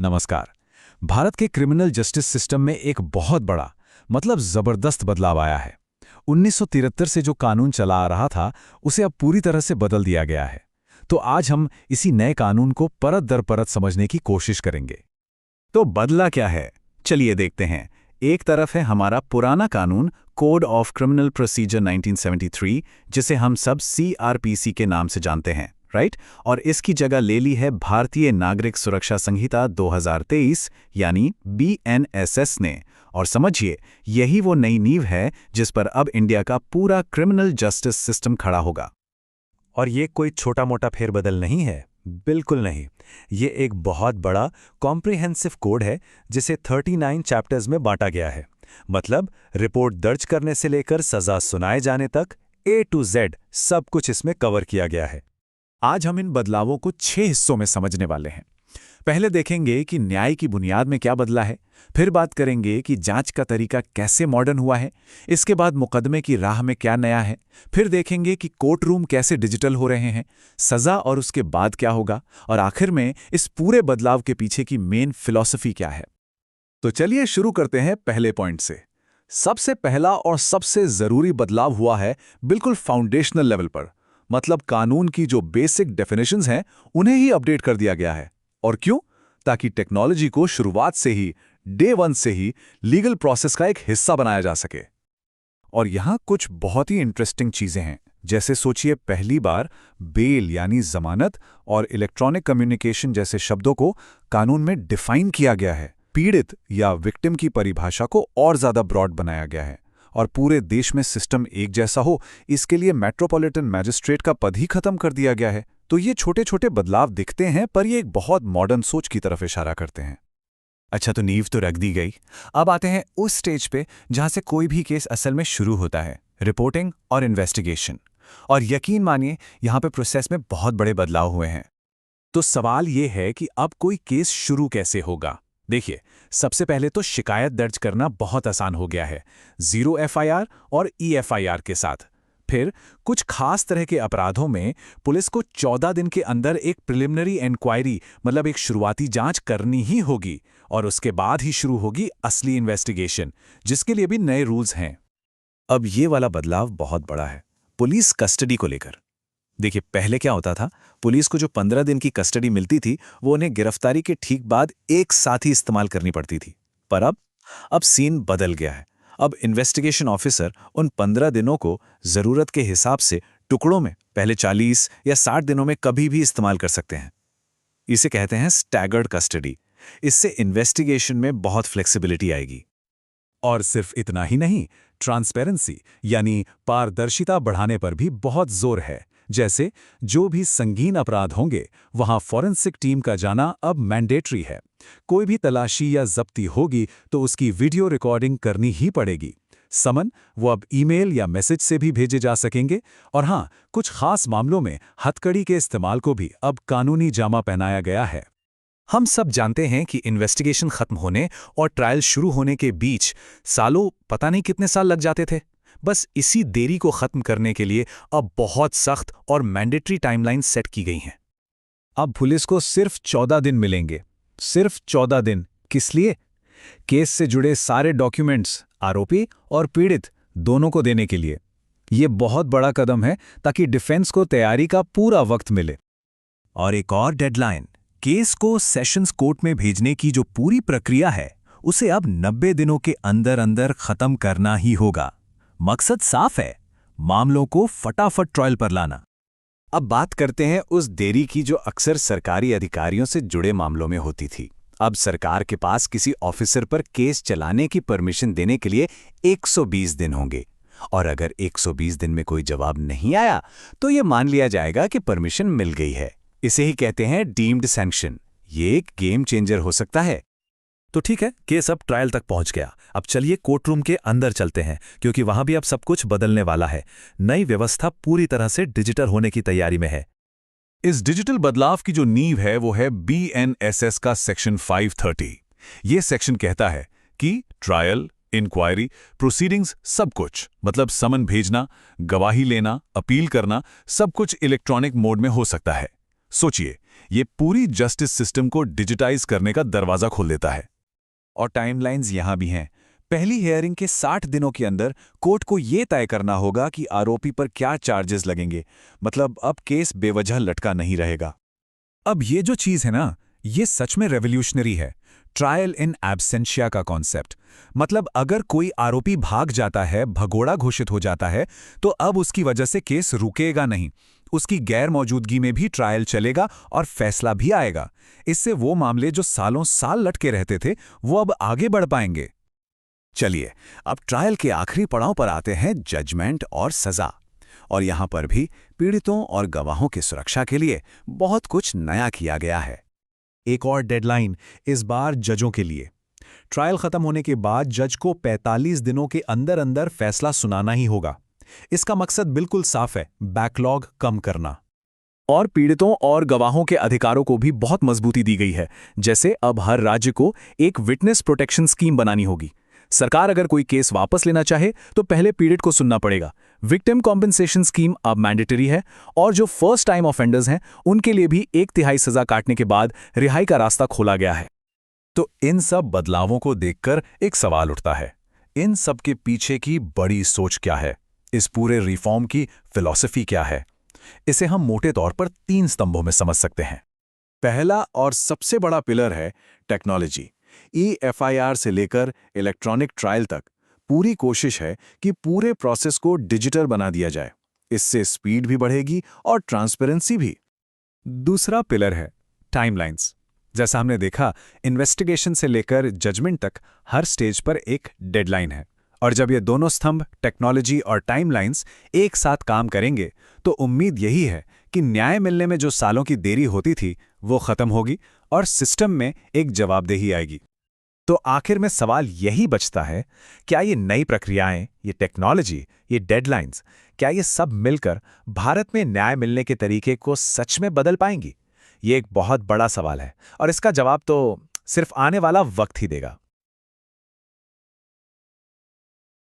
नमस्कार। भारत के criminal justice system में एक बहुत बड़ा मतलब जबरदस्त बदलाव आया है। 1973 से जो कानून चला आ रहा था उसे अब पूरी तरह से बदल दिया गया है। तो आज हम इसी नए कानून को परत दर परत समझने की कोशिश करेंगे। तो बदला क्या है, चलिए देखते हैं। एक तरफ है हमारा पुराना कानून कोड ऑफ क्रिमिनल प्रोसीजर 1973, जिसे हम सब CRPC के नाम से जानते हैं, राइट। और इसकी जगह ले ली है भारतीय नागरिक सुरक्षा संहिता 2023 यानी BNSS ने। और समझिए, यही वो नई नींव है जिस पर अब इंडिया का पूरा क्रिमिनल जस्टिस सिस्टम खड़ा होगा। और ये कोई छोटा मोटा फेरबदल नहीं है, बिल्कुल नहीं। ये एक बहुत बड़ा कॉम्प्रिहेंसिव कोड है जिसे 39 चैप्टर्स में बांटा गया है। मतलब रिपोर्ट दर्ज करने से लेकर सजा सुनाए जाने तक A to Z सब कुछ इसमें कवर किया गया है। आज हम इन बदलावों को 6 हिस्सों में समझने वाले हैं। पहले देखेंगे कि न्याय की बुनियाद में क्या बदला है, फिर बात करेंगे कि जांच का तरीका कैसे मॉडर्न हुआ है, इसके बाद मुकदमे की राह में क्या नया है, फिर देखेंगे कि कोर्ट रूम कैसे डिजिटल हो रहे हैं, सजा और उसके बाद क्या होगा, और आखिर में इस पूरे बदलाव के पीछे की मेन फिलॉसफी क्या है। तो चलिए शुरू करते हैं पहले पॉइंट से। सबसे पहला और सबसे जरूरी बदलाव हुआ है बिल्कुल फाउंडेशनल लेवल पर। मतलब कानून की जो बेसिक डेफिनेशंस हैं उन्हें ही अपडेट कर दिया गया है। और क्यों? ताकि टेक्नोलॉजी को शुरुआत से ही, डे वन से ही लीगल प्रोसेस का एक हिस्सा बनाया जा सके। और यहां कुछ बहुत ही इंटरेस्टिंग चीजें हैं। जैसे सोचिए, पहली बार बेल यानी जमानत और इलेक्ट्रॉनिक कम्युनिकेशन जैसे शब्दों को कानून में डिफाइन किया गया है। पीड़ित या विक्टिम की परिभाषा को और ज्यादा ब्रॉड बनाया गया है। और पूरे देश में सिस्टम एक जैसा हो, इसके लिए मेट्रोपॉलिटन मैजिस्ट्रेट का पद ही खत्म कर दिया गया है। तो ये छोटे छोटे बदलाव दिखते हैं, पर ये एक बहुत मॉडर्न सोच की तरफ इशारा करते हैं। अच्छा, तो नींव तो रख दी गई। अब आते हैं उस स्टेज पे जहां से कोई भी केस असल में शुरू होता है, रिपोर्टिंग और इन्वेस्टिगेशन। और यकीन मानिए, यहां पे प्रोसेस में बहुत बड़े बदलाव हुए हैं। तो सवाल ये है कि अब कोई केस शुरू कैसे होगा। देखिए, सबसे पहले तो शिकायत दर्ज करना बहुत आसान हो गया है, 0 FIR और EFIR के साथ। फिर कुछ खास तरह के अपराधों में पुलिस को 14 दिन के अंदर एक प्रिलिमिनरी इंक्वायरी मतलब एक शुरुआती जांच करनी ही होगी, और उसके बाद ही शुरू होगी असली इन्वेस्टिगेशन, जिसके लिए भी नए रूल्स हैं। अब ये वाला बदलाव बहुत बड़ा है, पुलिस कस्टडी को लेकर। देखिए, पहले क्या होता था, पुलिस को जो 15 दिन की कस्टडी मिलती थी वो उन्हें गिरफ्तारी के ठीक बाद एक साथ ही इस्तेमाल करनी पड़ती थी। पर अब सीन बदल गया है। अब इन्वेस्टिगेशन ऑफिसर उन 15 दिनों को जरूरत के हिसाब से टुकड़ों में पहले 40 या 60 दिनों में कभी भी इस्तेमाल कर सकते हैं। इसे कहते हैं स्टैगर्ड कस्टडी। इससे इन्वेस्टिगेशन में बहुत फ्लेक्सिबिलिटी आएगी। और सिर्फ इतना ही नहीं, ट्रांसपेरेंसी यानी पारदर्शिता बढ़ाने पर भी बहुत जोर है। जैसे जो भी संगीन अपराध होंगे वहां फॉरेंसिक टीम का जाना अब मैंडेटरी है। कोई भी तलाशी या जब्ती होगी तो उसकी वीडियो रिकॉर्डिंग करनी ही पड़ेगी। समन वो अब ईमेल या मैसेज से भी भेजे जा सकेंगे। और हां, कुछ खास मामलों में हथकड़ी के इस्तेमाल को भी अब कानूनी जामा पहनाया गया है। हम सब जानते हैं कि इन्वेस्टिगेशन खत्म होने और ट्रायल शुरू होने के बीच सालों, पता नहीं कितने साल लग जाते थे। बस इसी देरी को खत्म करने के लिए अब बहुत सख्त और मैंडेटरी टाइमलाइन सेट की गई हैं। अब पुलिस को सिर्फ 14 दिन मिलेंगे। सिर्फ 14 दिन। किस लिए? केस से जुड़े सारे डॉक्यूमेंट्स आरोपी और पीड़ित दोनों को देने के लिए। यह बहुत बड़ा कदम है ताकि डिफेंस को तैयारी का पूरा वक्त मिले। और एक और डेडलाइन, केस को सेशंस कोर्ट में भेजने की जो पूरी प्रक्रिया है उसे अब 90 दिनों के अंदर अंदर खत्म करना ही होगा। मकसद साफ है, मामलों को फटाफट ट्रायल पर लाना। अब बात करते हैं उस देरी की जो अक्सर सरकारी अधिकारियों से जुड़े मामलों में होती थी। अब सरकार के पास किसी ऑफिसर पर केस चलाने की परमिशन देने के लिए 120 दिन होंगे। और अगर 120 दिन में कोई जवाब नहीं आया तो यह मान लिया जाएगा कि परमिशन मिल गई है। इसे ही कहते हैं डीम्ड सैंक्शन। ये एक गेम चेंजर हो सकता है। तो ठीक है, केस अब ट्रायल तक पहुंच गया। अब चलिए कोर्ट रूम के अंदर चलते हैं, क्योंकि वहां भी अब सब कुछ बदलने वाला है। नई व्यवस्था पूरी तरह से डिजिटल होने की तैयारी में है। इस डिजिटल बदलाव की जो नींव है वो है BNSS का सेक्शन 530। ये सेक्शन कहता है कि ट्रायल, इंक्वायरी, प्रोसीडिंग्स सब कुछ, मतलब समन भेजना, गवाही लेना, अपील करना, सब कुछ इलेक्ट्रॉनिक मोड में हो सकता है। सोचिए, ये पूरी जस्टिस सिस्टम को डिजिटाइज करने का दरवाजा खोल देता है। और टाइमलाइंस यहां भी हैं। पहली हियरिंग के 60 दिनों के अंदर कोर्ट को यह तय करना होगा कि आरोपी पर क्या चार्जेस लगेंगे। मतलब अब केस बेवजह लटका नहीं रहेगा। अब ये जो चीज है ना, ये सच में रेवोल्यूशनरी है। ट्रायल इन एब्सेंशिया का कॉन्सेप्ट। मतलब अगर कोई आरोपी भाग जाता है, भगोड़ा घोषित हो जाता है, तो अब उसकी वजह से केस रुकेगा नहीं। उसकी गैर मौजूदगी में भी ट्रायल चलेगा और फैसला भी आएगा। इससे वो मामले जो सालों साल लटके रहते थे, वो अब आगे बढ़ पाएंगे। चलिए, अब ट्रायल के आखिरी पड़ाव पर आते हैं, जजमेंट और सजा। और यहां पर भी पीड़ितों और गवाहों की सुरक्षा के लिए बहुत कुछ नया किया गया है। एक और डेडलाइन, इस बार जजों के लिए। ट्रायल खत्म होने के बाद जज को 45 दिनों के अंदर अंदर फैसला सुनाना ही होगा। इसका मकसद बिल्कुल साफ है, बैकलॉग कम करना। और पीड़ितों और गवाहों के अधिकारों को भी बहुत मजबूती दी गई है। जैसे अब हर राज्य को एक विटनेस प्रोटेक्शन स्कीम बनानी होगी। सरकार अगर कोई केस वापस लेना चाहे तो पहले पीड़ित को सुनना पड़ेगा। विक्टिम कॉम्पेंसेशन स्कीम अब मैंडेटरी है और जो फर्स्ट टाइम ऑफेंडर्स हैं उनके लिए भी 1/3 सजा काटने के बाद रिहाई का रास्ता खोला गया है। तो इन सब बदलावों को देखकर एक सवाल उठता है, इन सब के पीछे की बड़ी सोच क्या है? इस पूरे रिफॉर्म की फिलॉसफी क्या है? इसे हम मोटे तौर पर 3 स्तंभों में समझ सकते हैं। पहला और सबसे बड़ा पिलर है टेक्नोलॉजी। EFIR से लेकर इलेक्ट्रॉनिक ट्रायल तक पूरी कोशिश है कि पूरे प्रोसेस को डिजिटल बना दिया जाए। इससे स्पीड भी बढ़ेगी और ट्रांसपेरेंसी भी। दूसरा पिलर है टाइमलाइंस। जैसा हमने देखा, इन्वेस्टिगेशन से लेकर जजमेंट तक हर स्टेज पर एक डेडलाइन है। और जब ये दोनों स्तंभ, टेक्नोलॉजी और टाइमलाइंस, एक साथ काम करेंगे तो उम्मीद यही है कि न्याय मिलने में जो सालों की देरी होती थी वो खत्म होगी और सिस्टम में एक जवाबदेही आएगी। तो आखिर में सवाल यही बचता है, क्या ये नई प्रक्रियाएं, ये टेक्नोलॉजी, ये डेडलाइंस, क्या ये सब मिलकर भारत में न्याय मिलने के तरीके को सच में बदल पाएंगी? ये एक बहुत बड़ा सवाल है और इसका जवाब तो सिर्फ आने वाला वक्त ही देगा।